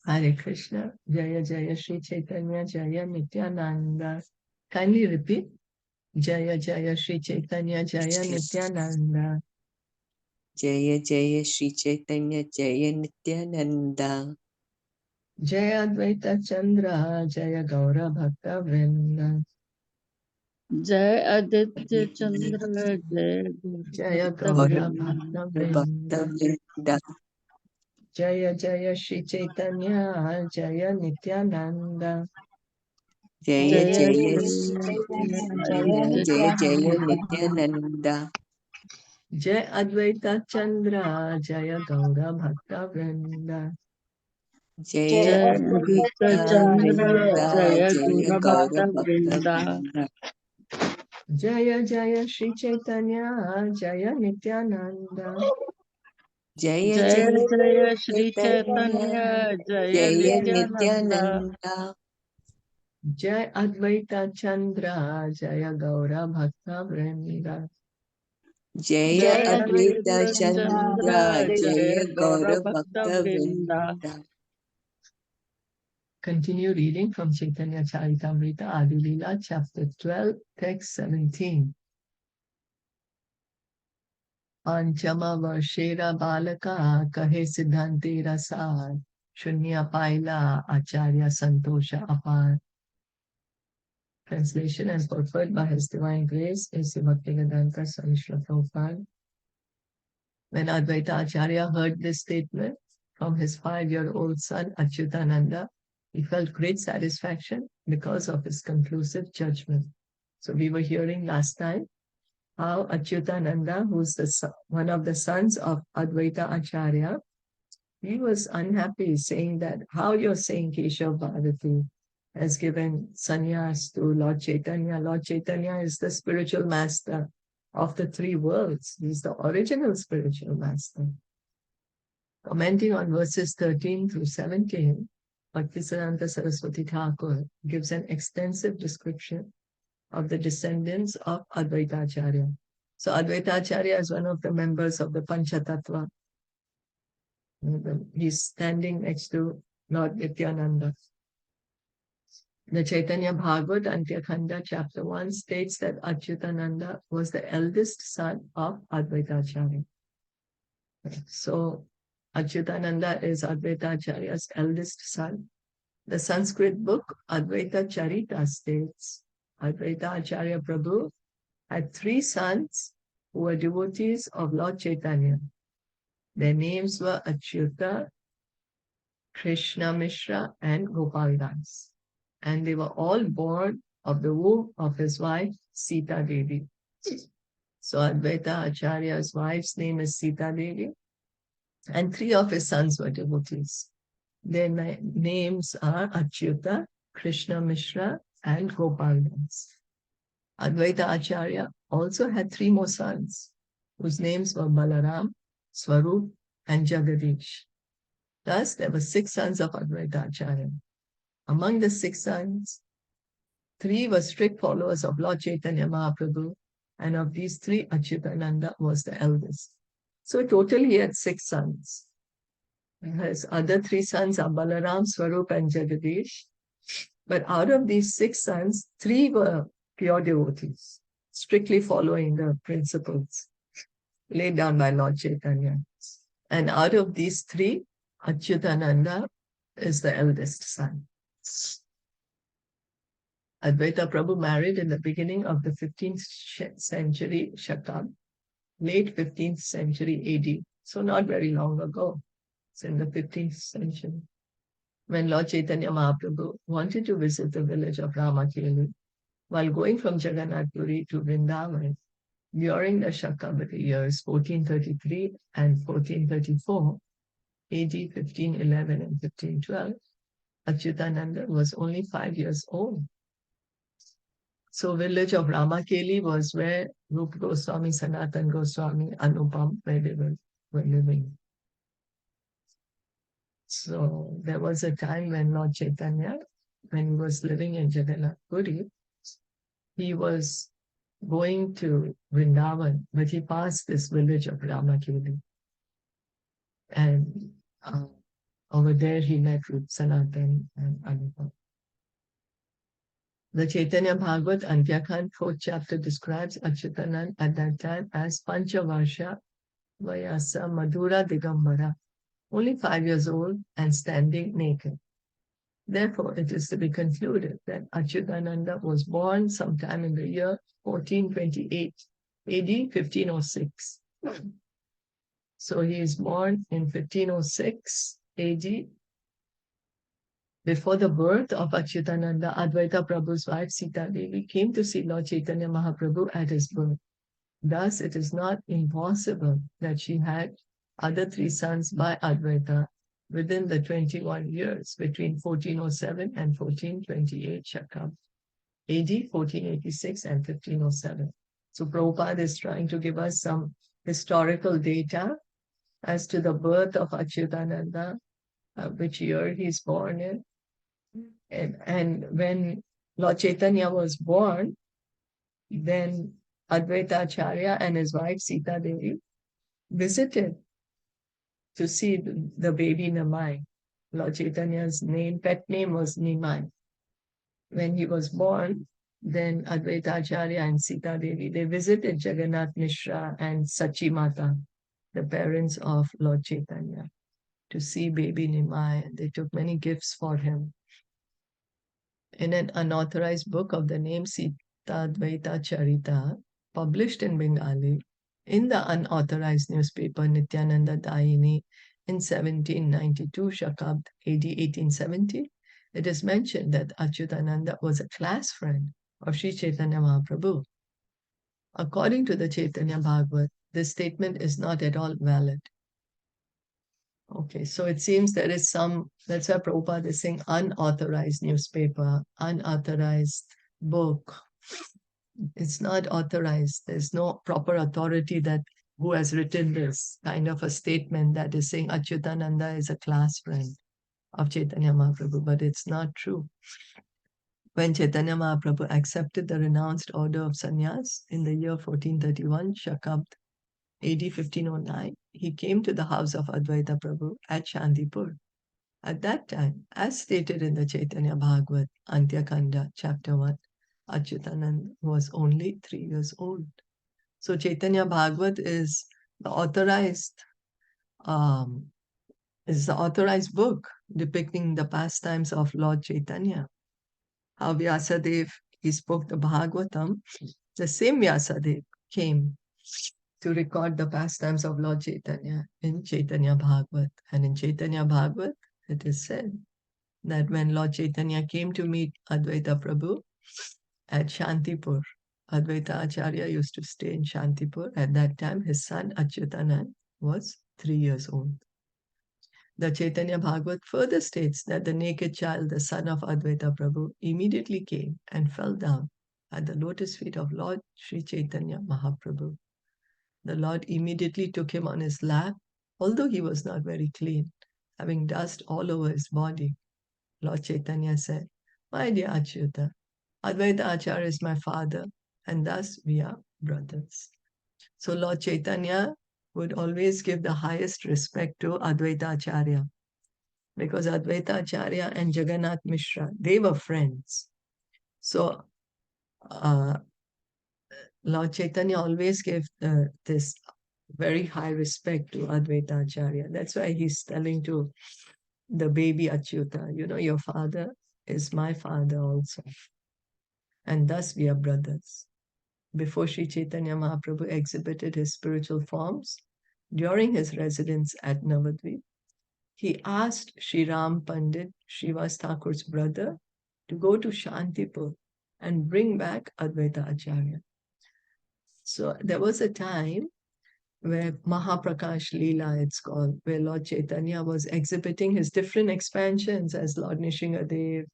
Hare Krishna, Jaya Jaya Shri Caitanya Jaya Nityananda. Kindly repeat. Jaya Jaya Shri Caitanya Jaya Nityananda. Jaya Jaya Shri Chaitanya Jaya Nityananda. Jaya Advaita Chandra Jaya Gaura Bhakta Vrinda. Jai Aditya Chandra Jaya Gaura Bhakta Vrinda. Jaya Jaya Shri Caitanya Jaya Nityananda. Jaya Jaya Jaya Jaya Nityananda. Jaya Advaita Chandra Jaya Gaura Bhakta Vrinda. Jaya Aditya Chandra Jaya Gaura Bhakta Vrinda. Jaya Jaya Shri Caitanya Jaya Nityananda. Jaya Jaya Jaya Jaya Shri Chaitanya Jaya Nityananda. Nityananda. Jai Advaita Chandra Jaya Gaura Bhakta Vrinda. Jaya Jaya Advaita Aditya Chandra Chandra Jaya Jaya Gaura Gaura Bhakta Bhakta Vrinda. Vrinda. Continue reading from Caitanya Caritamita Adi Lila, chapter 12, text 17. Panchama Varshera Balaka Kahe Siddhanti Rasar Shunya Paila Ācārya Santosha Apar. Translation and purport by His Divine Grace is Bhakti-Vedanta Swami Srila Prabhupada. When Advaita Ācārya heard this statement from his 5-year-old son Achyutananda, he felt great satisfaction because of his conclusive judgment. So we were hearing last time how Achyutananda, who's one of the sons of Advaita Ācārya, he was unhappy saying that how you're saying Keshav Bharati has given sannyas to Lord Chaitanya. Lord Chaitanya is the spiritual master of the 3 worlds. He's the original spiritual master. Commenting on verses 13 through 17, Bhaktisiddhanta Saraswati Thakur gives an extensive description of the descendants of Advaita Ācārya. So Advaita Ācārya is one of the members of the Panchatattva. He's standing next to Lord Nityananda. The Caitanya Bhagavad Antyakhanda chapter 1 states that Achyutananda was the eldest son of Advaita Ācārya. So Achyutananda is Advaita Ācārya's eldest son. The Sanskrit book Advaita Charita states Advaita Ācārya Prabhu had 3 sons who were devotees of Lord Chaitanya. Their names were Achyuta, Krishna Mishra, and Gopal Das. And they were all born of the womb of his wife, Sita Devi. So Advaita Ācārya's wife's name is Sita Devi, and 3 of his sons were devotees. Their names are Achyuta, Krishna Mishra, and Gopal Das. Advaita Ācārya also had 3 more sons, whose names were Balaram, Swarup, and Jagadish. Thus, there were 6 sons of Advaita Ācārya. Among the 6 sons, 3 were strict followers of Lord Chaitanya Mahaprabhu, and of these 3, Achyutananda was the eldest. So totally he had 6 sons. His other 3 sons are Balaram, Swarup, and Jagadish. But out of these 6 sons, 3 were pure devotees, strictly following the principles laid down by Lord Chaitanya. And out of these 3, Achyutananda is the eldest son. Advaita Prabhu married in the beginning of the 15th century Shakam, late 15th century AD. So not very long ago. It's in the 15th century. When Lord Chaitanya Mahaprabhu wanted to visit the village of Ramakeli, while going from Jagannath Puri to Vrindavan, during the Shakabati years 1433 and 1434, AD 1511 and 1512, Achyutananda was only 5 years old. So village of Ramakeli was where Rupa Goswami, Sanatan Goswami, Anupam, where they were living. So there was a time when Lord Chaitanya, when he was living in Jagannath Puri, he was going to Vrindavan, but he passed this village of Ramakeli. And over over there he met with Sanatan and Anmol. The Caitanya Bhagavat Antyakhand 4th chapter describes Achyutanand at that time as Panchavarsha Vayasa Madhura Digambara, only 5 years old and standing naked. Therefore, it is to be concluded that Achyutananda was born sometime in the year 1428, AD 1506. So he is born in 1506 AD. Before the birth of Achyutananda, Advaita Prabhu's wife Sita Devi came to see Lord Chaitanya Mahaprabhu at his birth. Thus, it is not impossible that she had other 3 sons by Advaita within the 21 years between 1407 and 1428 Shakam, AD 1486 and 1507. So Prabhupada is trying to give us some historical data as to the birth of Achyutananda, which year he's born in. And when Lord Chaitanya was born, then Advaita Ācārya and his wife Sita Devi visited to see the baby Nimai. Lord Chaitanya's pet name was Nimai. When he was born, then Advaita Ācārya and Sita Devi, they visited Jagannath Mishra and Sachi Mata, the parents of Lord Chaitanya, to see baby Nimai. They took many gifts for him. In an unauthorized book of the name Advaita Charita, published in Bengali, in the unauthorized newspaper Nityananda Dayini in 1792 Shakabd AD 1870, it is mentioned that Achyutananda was a class friend of Sri Chaitanya Mahaprabhu. According to the Caitanya Bhagavat, this statement is not at all valid. Okay, so it seems there is some, that's why Prabhupada is saying unauthorized newspaper, unauthorized book. It's not authorized. There's no proper authority that who has written this kind of a statement that is saying Achyutananda is a class friend of Chaitanya Mahaprabhu, but it's not true. When Chaitanya Mahaprabhu accepted the renounced order of sannyas in the year 1431, Shakabd AD 1509, he came to the house of Advaita Prabhu at Shantipur. At that time, as stated in the Caitanya Bhagavat, Antyakhanda, chapter 1, Achyutanand was only 3 years old. So Caitanya Bhagavat is the authorized book depicting the pastimes of Lord Chaitanya. How Vyasadev, he spoke the Bhagavatam, the same Vyasadev came to record the pastimes of Lord Chaitanya in Caitanya Bhagavat. And in Caitanya Bhagavat, it is said that when Lord Chaitanya came to meet Advaita Prabhu at Shantipur, Advaita Ācārya used to stay in Shantipur. At that time, his son Achyutanand was 3 years old. The Caitanya Bhagavat further states that the naked child, the son of Advaita Prabhu, immediately came and fell down at the lotus feet of Lord Sri Chaitanya Mahaprabhu. The Lord immediately took him on his lap, although he was not very clean, having dust all over his body. Lord Chaitanya said, "My dear Achyuta, Advaita Ācārya is my father, and thus we are brothers." So Lord Chaitanya would always give the highest respect to Advaita Ācārya, because Advaita Ācārya and Jagannath Mishra, they were friends. So Lord Chaitanya always gave this very high respect to Advaita Ācārya. That's why he's telling to the baby Achyuta, your father is my father also. And thus we are brothers. Before Sri Chaitanya Mahaprabhu exhibited his spiritual forms, during his residence at Navadvip, he asked Sri Ram Pandit, Srivas Thakur's brother, to go to Shantipur and bring back Advaita Ācārya. So there was a time where Mahaprakash Leela, it's called, where Lord Chaitanya was exhibiting his different expansions as Lord Nishingadev.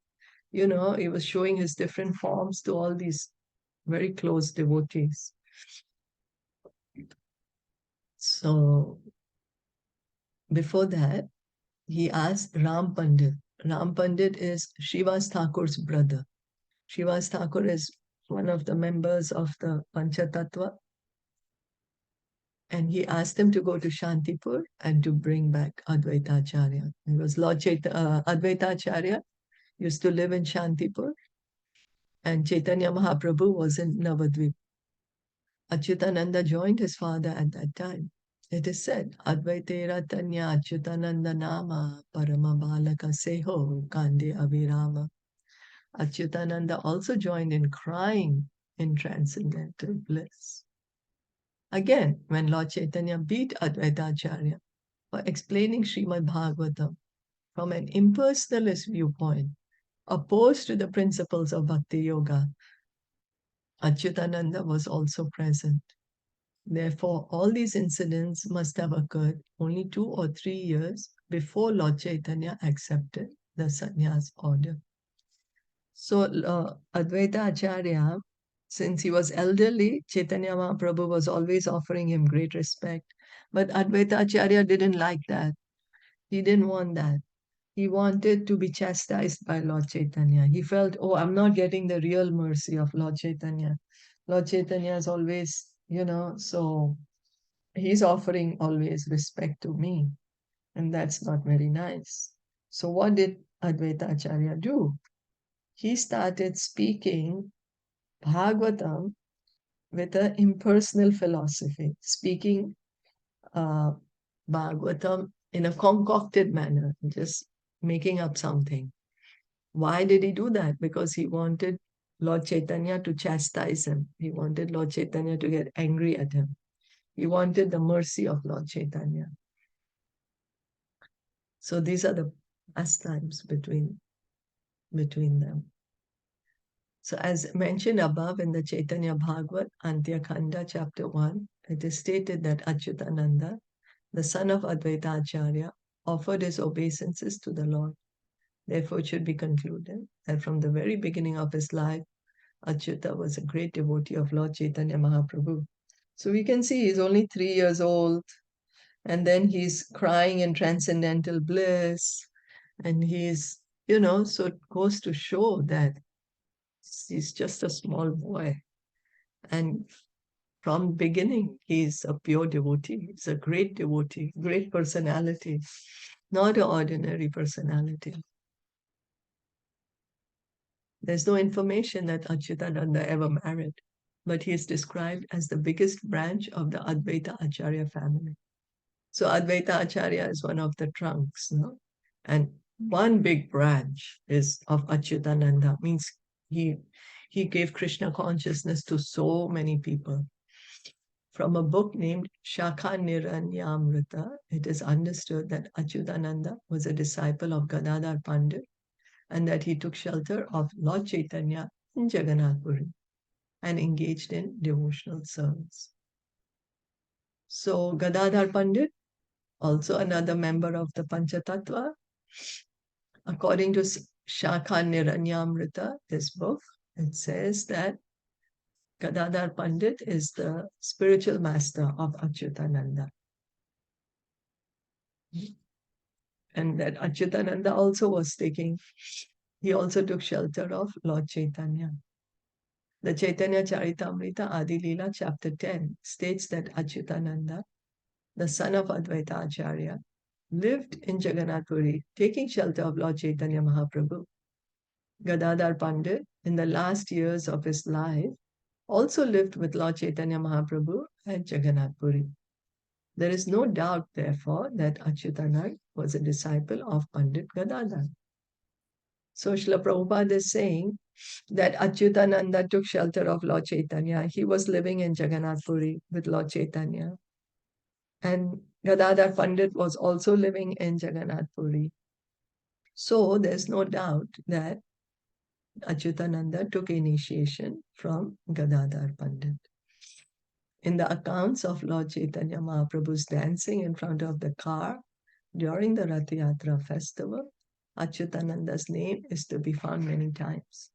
He was showing his different forms to all these very close devotees. So before that, he asked Ram Pandit. Ram Pandit is Srivas Thakur's brother. Srivas Thakur is one of the members of the Panchatattva. And he asked him to go to Shantipur and to bring back Advaita Ācārya. It was Advaita Ācārya used to live in Shantipur, and Chaitanya Mahaprabhu was in Navadvip. Achyutananda joined his father at that time. It is said, Advaitera Tanya Achyutananda Nama Parama Balaka Seho Kande Avirama. Achyutananda also joined in crying in transcendental bliss. Again, when Lord Chaitanya beat Advaita Ācārya for explaining Srimad Bhagavatam from an impersonalist viewpoint, opposed to the principles of Bhakti Yoga, Achyutananda was also present. Therefore, all these incidents must have occurred only 2 or 3 years before Lord Chaitanya accepted the sannyas order. So, Advaita Ācārya, since he was elderly, Chaitanya Mahaprabhu was always offering him great respect. But Advaita Ācārya didn't like that. He didn't want that. He wanted to be chastised by Lord Chaitanya. He felt, oh, I'm not getting the real mercy of Lord Chaitanya. Lord Chaitanya is always, so he's offering always respect to me. And that's not very nice. So what did Advaita Ācārya do? He started speaking Bhagavatam with an impersonal philosophy, speaking Bhagavatam in a concocted manner, just making up something. Why did he do that? Because he wanted Lord Chaitanya to chastise him. He wanted Lord Chaitanya to get angry at him. He wanted the mercy of Lord Chaitanya. So these are the pastimes between them. So as mentioned above in the Caitanya Bhagavat, Antya Khanda, chapter 1, it is stated that Achyutananda, the son of Advaita Ācārya, offered his obeisances to the Lord. Therefore, it should be concluded that from the very beginning of his life, Achyuta was a great devotee of Lord Chaitanya Mahaprabhu. So we can see he's only 3 years old, and then he's crying in transcendental bliss, and he's, so it goes to show that he's just a small boy. And from beginning, he's a pure devotee. He's a great devotee, great personality, not an ordinary personality. There's no information that Achyutananda ever married, but he is described as the biggest branch of the Advaita Ācārya family. So Advaita Ācārya is one of the trunks, no? And one big branch is of Achyutananda, means he gave Krishna consciousness to so many people. From a book named Shakha-niranyamrita, it is understood that Achyutananda was a disciple of Gadādhara Pandit, and that he took shelter of Lord Chaitanya in Jagannath Puri and engaged in devotional service. So Gadādhara Pandit, also another member of the Panchatattva, according to Shakha-niranyamrita, this book, it says that Gadādhara Pandit is the spiritual master of Achyutananda. And that Achyutananda also he also took shelter of Lord Chaitanya. The Caitaniya Caritamita Adi Leela chapter 10 states that Achyutananda, the son of Advaita Ācārya, lived in Jagannath Puri, taking shelter of Lord Chaitanya Mahaprabhu. Gadādhara Pandit, in the last years of his life, also lived with Lord Chaitanya Mahaprabhu at Jagannath Puri. There is no doubt, therefore, that Achyutananda was a disciple of Pandit Gadādhara. So Srila Prabhupada is saying that Achyutananda took shelter of Lord Chaitanya. He was living in Jagannath Puri with Lord Chaitanya. And Gadādhara Pandit was also living in Jagannath Puri. So there's no doubt that Achyutananda took initiation from Gadādhara Pandit. In the accounts of Lord Chaitanya Mahaprabhu's dancing in front of the car during the Rath Yatra festival, Achyutananda's name is to be found many times.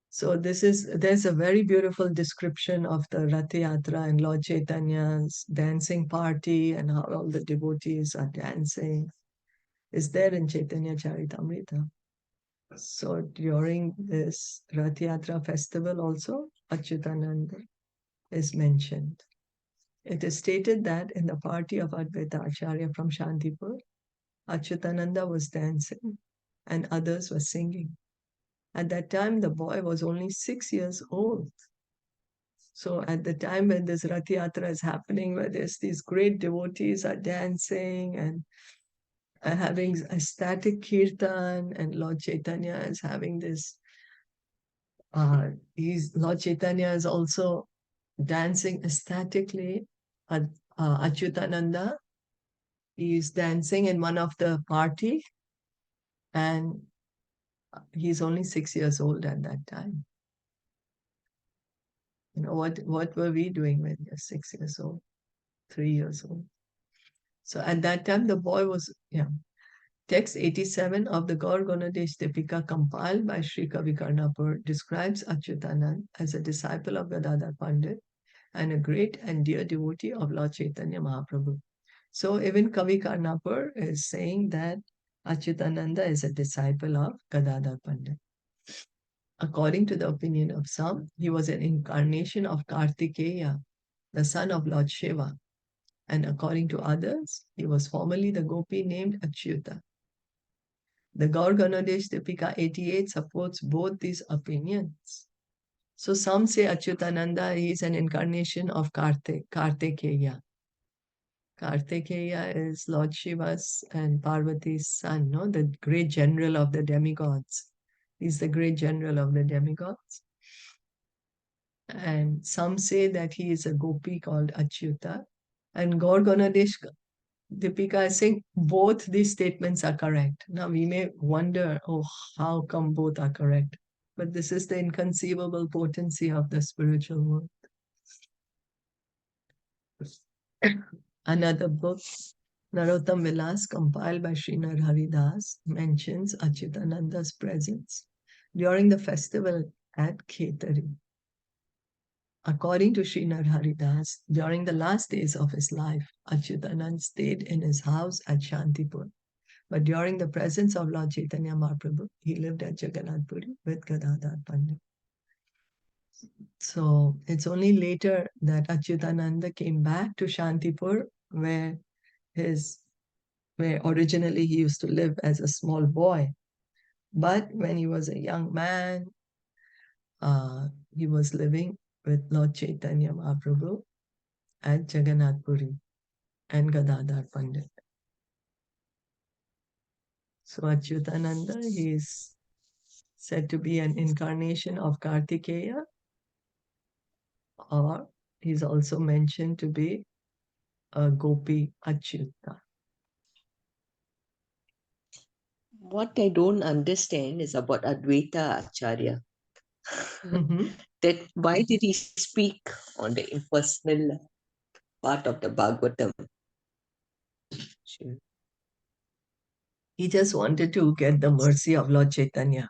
So there's a very beautiful description of the Rath Yatra and Lord Chaitanya's dancing party and how all the devotees are dancing. Is there in Caitanya Caritamita. So during this Rath Yatra festival also, Achyutananda is mentioned. It is stated that in the party of Advaita Ācārya from Shantipur, Achyutananda was dancing and others were singing. At that time, the boy was only 6 years old. So at the time when this Rath Yatra is happening, where there's these great devotees are dancing and having ecstatic kirtan, and Lord Chaitanya is having this, Lord Chaitanya is also dancing ecstatically. Achyutananda is dancing in one of the party, and he's only 6 years old at that time. You know, what were we doing when we were 6 years old, 3 years old? So at that time, the boy was, Text 87 of the Gaur Gunadesh Dipika, compiled by Sri Kavi Karnapur, describes Achyutanand as a disciple of Gadādhara Pandit and a great and dear devotee of Lord Chaitanya Mahaprabhu. So even Kavi Karnapur is saying that Achyutananda is a disciple of Gadādhara Pandit. According to the opinion of some, he was an incarnation of Kartikeya, the son of Lord Shiva. And according to others, he was formerly the gopi named Achyuta. The Gaur Ganadesh Dipika 88 supports both these opinions. So some say Achyutananda is an incarnation of Kartikeya. Kartikeya is Lord Shiva's and Parvati's son, no? The great general of the demigods. He's the great general of the demigods. And some say that he is a gopi called Achyuta. And Gaur Ganadesh Deepika is saying both these statements are correct. Now we may wonder, how come both are correct? But this is the inconceivable potency of the spiritual world. Another book, Narottam Vilas, compiled by Srinad Haridas, mentions Achyutananda's presence during the festival at Khetari. According to Srinad Haridas, during the last days of his life, Achyutanand stayed in his house at Shantipur. But during the presence of Lord Chaitanya Mahaprabhu, he lived at Jagannath Puri with Gadādhara Pandit. So it's only later that Achyutananda came back to Shantipur, where originally he used to live as a small boy. But when he was a young man, he was living with Lord Chaitanya Mahaprabhu at Jagannath Puri and Gadādhara Pandit. So Achyutananda, he is said to be an incarnation of Kartikeya, or he's also mentioned to be a gopi Achyuta. What I don't understand is about Advaita Ācārya. That why did he speak on the impersonal part of the Bhagavatam? Sure. He just wanted to get the mercy of Lord Chaitanya.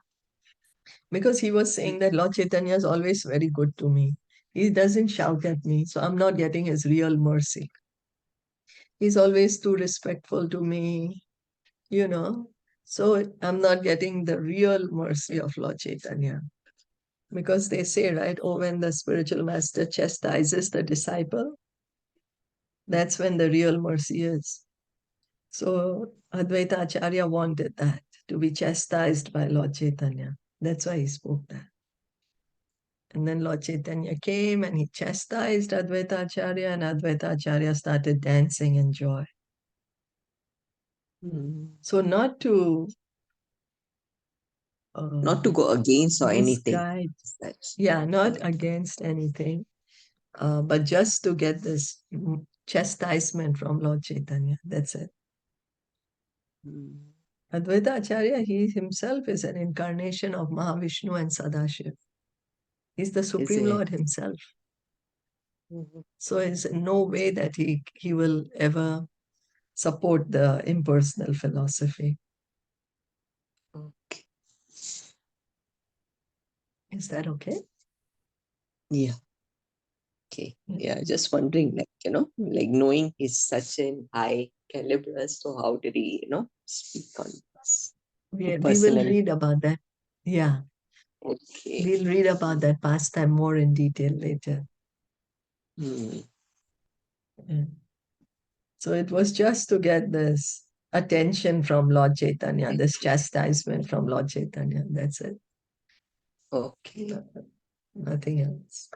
Because he was saying that Lord Chaitanya is always very good to me. He doesn't shout at me, so I'm not getting his real mercy. He's always too respectful to me, so I'm not getting the real mercy of Lord Chaitanya. Because they say, right, when the spiritual master chastises the disciple, that's when the real mercy is. So Advaita Ācārya wanted that, to be chastised by Lord Chaitanya. That's why he spoke that. And then Lord Chaitanya came and he chastised Advaita Ācārya, and Advaita Ācārya started dancing in joy. So not to go against or anything. Yeah, not against anything, but just to get this chastisement from Lord Chaitanya. That's it. Advaita Ācārya, he himself is an incarnation of Mahavishnu and Sadashiv. He's the Supreme Lord himself. So it's in no way that he will ever support the impersonal philosophy. Okay. Is that okay? Yeah. Okay. Yeah, just wondering, like knowing he's such an high caliber, so how did he, speak on this? We will read about that. Yeah. Okay. We'll read about that pastime more in detail later. Yeah. So it was just to get this attention from Lord Chaitanya, this chastisement from Lord Chaitanya. That's it. Okay. Nothing else.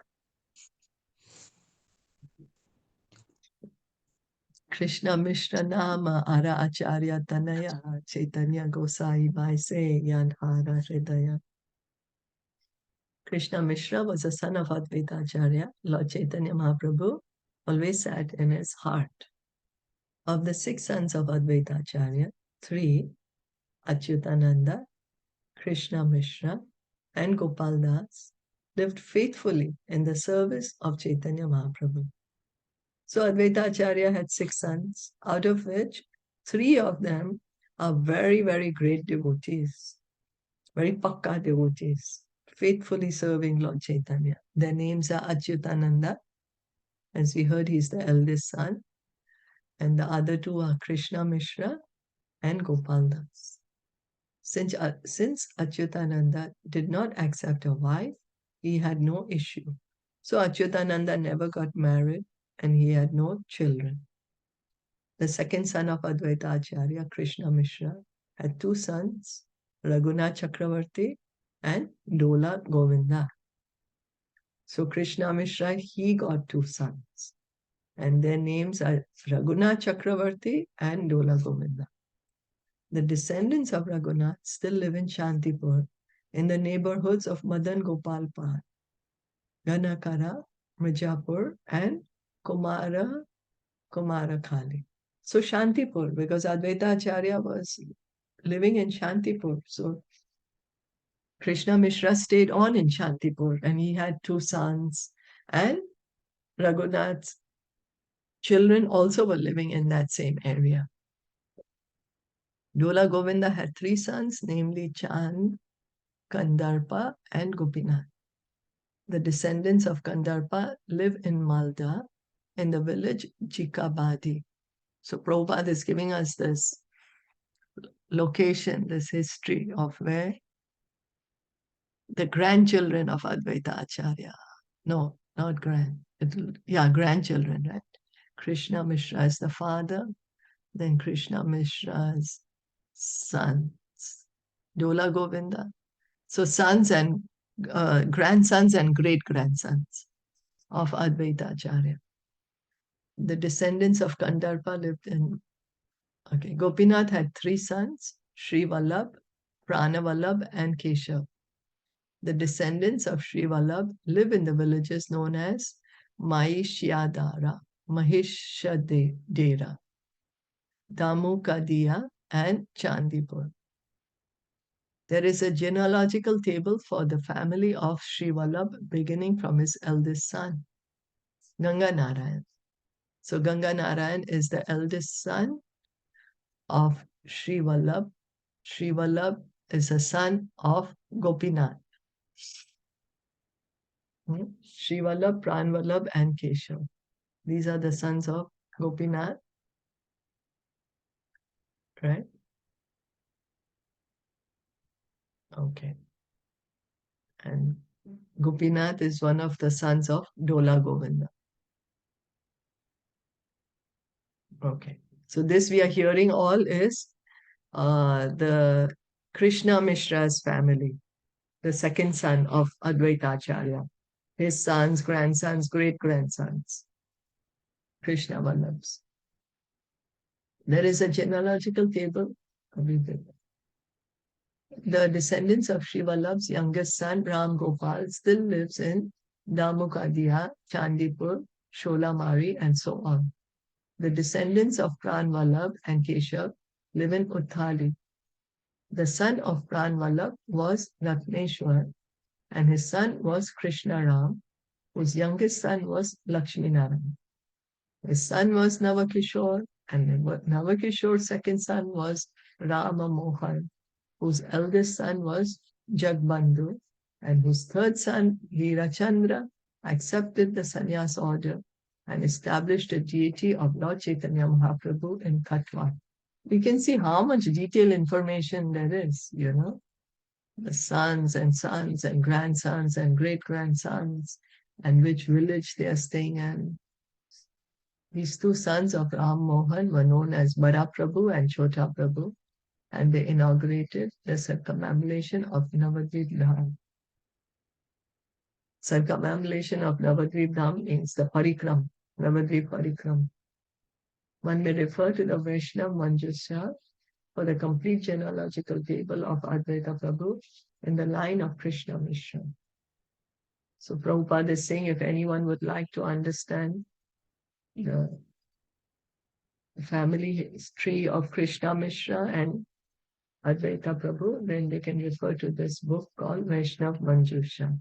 Krishna Mishra Nama Ara Ācārya Tanaya Caitanya Gosai Vaise Yanhara Hridaya. Krishna Mishra was a son of Advaita Ācārya. Lord Chaitanya Mahaprabhu always sat in his heart. Of the 6 sons of Advaita Ācārya, 3, Achyutananda, Krishna Mishra, and Gopal Das, lived faithfully in the service of Chaitanya Mahaprabhu. So Advaita Ācārya had 6 sons, out of which 3 of them are very, very great devotees, very pakka devotees, faithfully serving Lord Chaitanya. Their names are Achyutananda. As we heard, he's the eldest son. And the other 2 are Krishna Mishra and Gopal Das. Since Achyutananda did not accept a wife, he had no issue. So Achyutananda never got married and he had no children. The second son of Advaita Ācārya, Krishna Mishra, had 2 sons, Raghunath Chakravarti and Dola Govinda. So Krishna Mishra, he got 2 sons. And their names are Raghunath Chakravarti and Dola Govinda. The descendants of Raghunath still live in Shantipur, in the neighborhoods of Madan Gopal Park, Ganakara, Mijapur, and Kumara Kali. So Shantipur, because Advaita Ācārya was living in Shantipur. So Krishna Mishra stayed on in Shantipur and he had 2 sons. And Raghunath's children also were living in that same area. Dola Govinda had 3 sons, namely Chand, Kandarpa, and Gopinath. The descendants of Kandarpa live in Malda, in the village Jikabadi. So Prabhupada is giving us this location, this history of where the grandchildren of Advaita Ācārya, no, not grandchildren, right? Krishna Mishra is the father, then Krishna Mishra's sons, Dola Govinda. So sons and grandsons and great-grandsons of Advaita Ācārya. The descendants of Kandarpa lived in... Okay, Gopinath had 3 sons, Sri Vallabh, Prana Vallabh, and Keshav. The descendants of Sri Vallabh live in the villages known as Mahishadara, Damukadiya, and Chandipur. There is a genealogical table for the family of Sri Vallabh beginning from his eldest son, Ganga Narayan. So Ganga Narayan is the eldest son of Sri Vallabh. Sri Vallabh is a son of Gopinath. Sri Vallabh, Pran Vallabh, and Keshav. These are the sons of Gopinath, right? Okay. And Gopinath is one of the sons of Dola Govinda. Okay. So this we are hearing all is the Krishna Mishra's family, the second son of Advaita Ācārya. His sons, grandsons, great-grandsons, Krishna Vallabhs. There is a genealogical table. The descendants of Sri Vallabh's youngest son, Ram Gopal, still lives in Damukadiya, Chandipur, Sholamari, and so on. The descendants of Pran Vallabh and Keshav live in Uthali. The son of Pran Vallabh was Ratneshwar, and his son was Krishna Ram, whose youngest son was Lakshmi Narayan. His son was Navakishore, and Navakishore's second son was Rama Mohan, whose eldest son was Jagbandhu, and whose third son, Veerachandra, accepted the sannyas order and established a deity of Lord Chaitanya Mahaprabhu in Katwa. We can see how much detailed information there is, you know, the sons and grandsons and great-grandsons, and which village they are staying in. These two sons of Ram Mohan were known as Bada Prabhu and Chota Prabhu, and they inaugurated the circumambulation of Navadvip Dham. Circumambulation of Navadvip Dham means the Parikram, Navadvip Parikram. One may refer to the Vaishnav Manjusha for the complete genealogical table of Advaita Prabhu in the line of Krishna Mishra. So Prabhupada is saying if anyone would like to understand the family history of Krishna Mishra and Advaita Prabhu, then they can refer to this book called Vaishnav Manjusha.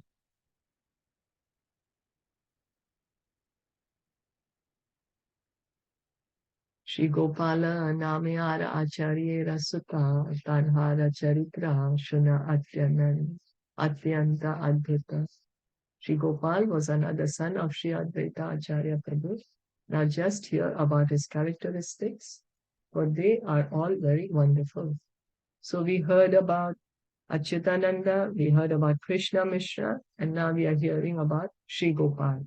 Shri Gopala Namayara Ācārya Rasuta Tanhara Charitra Shuna Atyanta Adbhuta. Shri Gopal was another son of Shri Advaita Ācārya Prabhu. Now just hear about his characteristics, for they are all very wonderful. So we heard about Achyutananda, we heard about Krishna Mishra, and now we are hearing about Shri Gopal.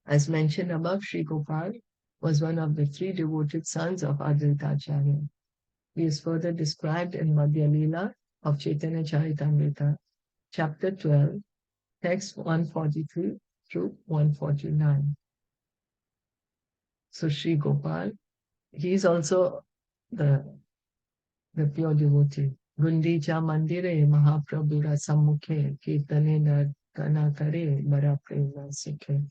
As mentioned above, Shri Gopal was one of the three devoted sons of Advaita Ācārya. He is further described in Madhya Leela of Caitaniya Caritamita, chapter 12, text 143 through 149. So Shri Gopal, he is also the pure devotee. Gundicha Mandire Mahaprabhura Sammukhe Kirtane Nartana Kare Bara Prema Sukhe.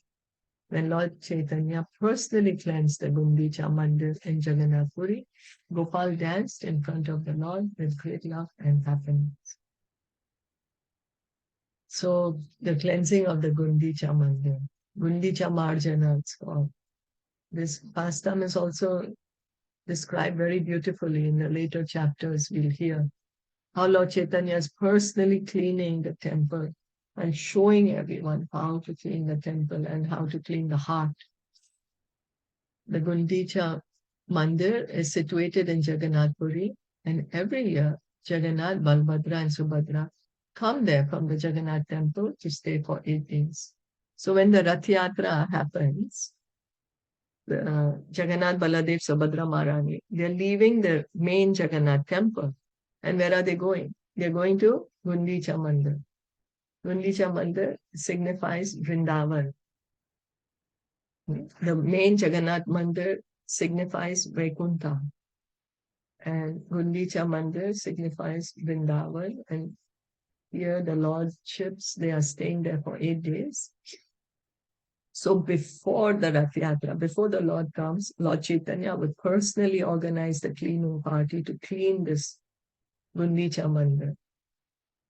When Lord Chaitanya personally cleansed the Gundicha Mandir in Jagannath Puri, Gopal danced in front of the Lord with great love and happiness. So the cleansing of the Gundicha Mandir, Gundicha Marjana, it's called. This pastime is also described very beautifully in the later chapters. We'll hear how Lord Chaitanya is personally cleaning the temple and showing everyone how to clean the temple and how to clean the heart. The Gundicha Mandir is situated in Jagannath Puri, and every year Jagannath, Balbhadra and Subhadra come there from the Jagannath temple to stay for 8 days. So when the Rath Yatra happens, Jagannath, Baladev, Subhadra, Maharani, they're leaving the main Jagannath temple. And where are they going? They're going to Gundicha Mandir. Gundicha Mandir signifies Vrindavan. The main Jagannath Mandir signifies Vaikuntha. And Gundicha Mandir signifies Vrindavan. And here the lordships, they are staying there for 8 days. So before the Rath Yatra, before the Lord comes, Lord Chaitanya would personally organize the cleaning party to clean this Gundicha Mandir.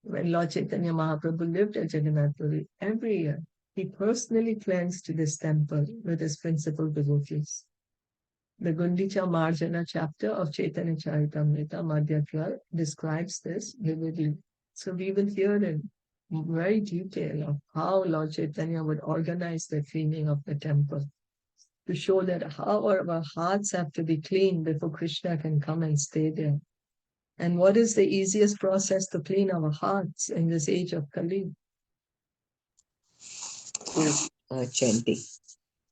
When Lord Chaitanya Mahaprabhu lived at Jagannath Puri, every year he personally cleansed this temple with his principal devotees. The Gundicha Marjana chapter of Caitanya Caritamita, Madhya 12, describes this vividly. So we will hear in very detail of how Lord Chaitanya would organize the cleaning of the temple to show that how our hearts have to be cleaned before Krishna can come and stay there. And what is the easiest process to clean our hearts in this age of Kali? Chanting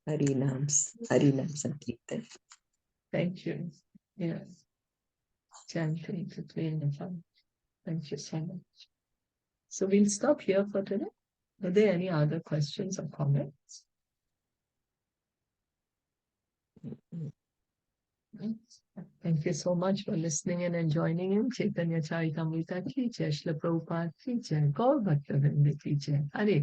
Harinams Sankirtan. Thank you. Yes. Chanting to clean the heart. Thank you so much. So we'll stop here for today. Are there any other questions or comments? Thank you so much for listening and joining in. Caitanya Caritamita ki jai, Srila Prabhupada ki jai, Gaur Bhakta Vrinda ki jai. Hare